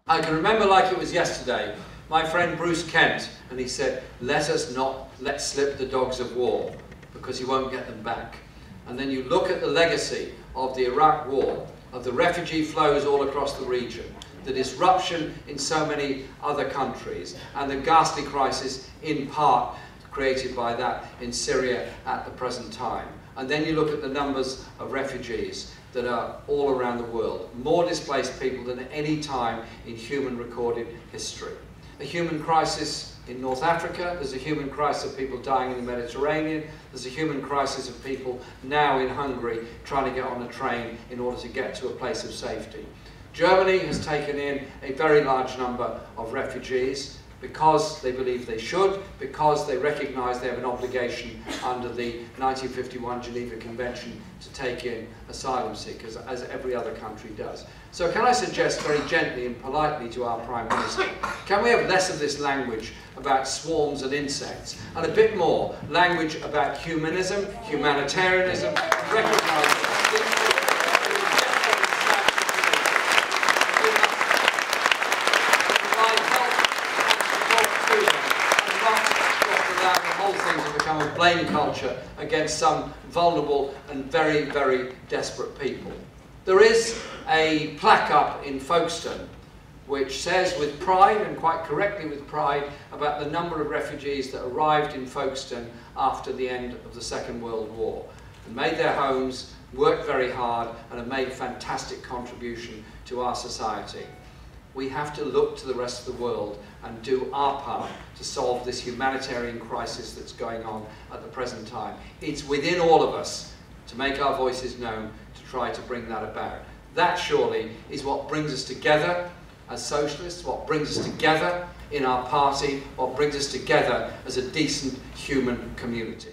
I can remember like it was yesterday, my friend Bruce Kent, and he said, let us not let slip the dogs of war, because you won't get them back. And then you look at the legacy of the Iraq War, of the refugee flows all across the region, the disruption in so many other countries, and the ghastly crisis in part created by that in Syria at the present time. And then you look at the numbers of refugees that are all around the world, more displaced people than any time in human recorded history. A human crisis in North Africa, there's a human crisis of people dying in the Mediterranean, there's a human crisis of people now in Hungary trying to get on a train in order to get to a place of safety. Germany has taken in a very large number of refugees because they believe they should, because they recognise they have an obligation under the 1951 Geneva Convention to take in asylum seekers, as every other country does. So can I suggest very gently and politely to our Prime Minister, can we have less of this language about swarms and insects, and a bit more language about humanism, humanitarianism, recognising to become a blame culture against some vulnerable and very, very desperate people. There is a plaque up in Folkestone which says with pride, and quite correctly with pride, about the number of refugees that arrived in Folkestone after the end of the Second World War and made their homes, worked very hard, and have made a fantastic contribution to our society. We have to look to the rest of the world and do our part to solve this humanitarian crisis that's going on at the present time. It's within all of us to make our voices known, to try to bring that about. That surely is what brings us together as socialists, what brings us together in our party, what brings us together as a decent human community.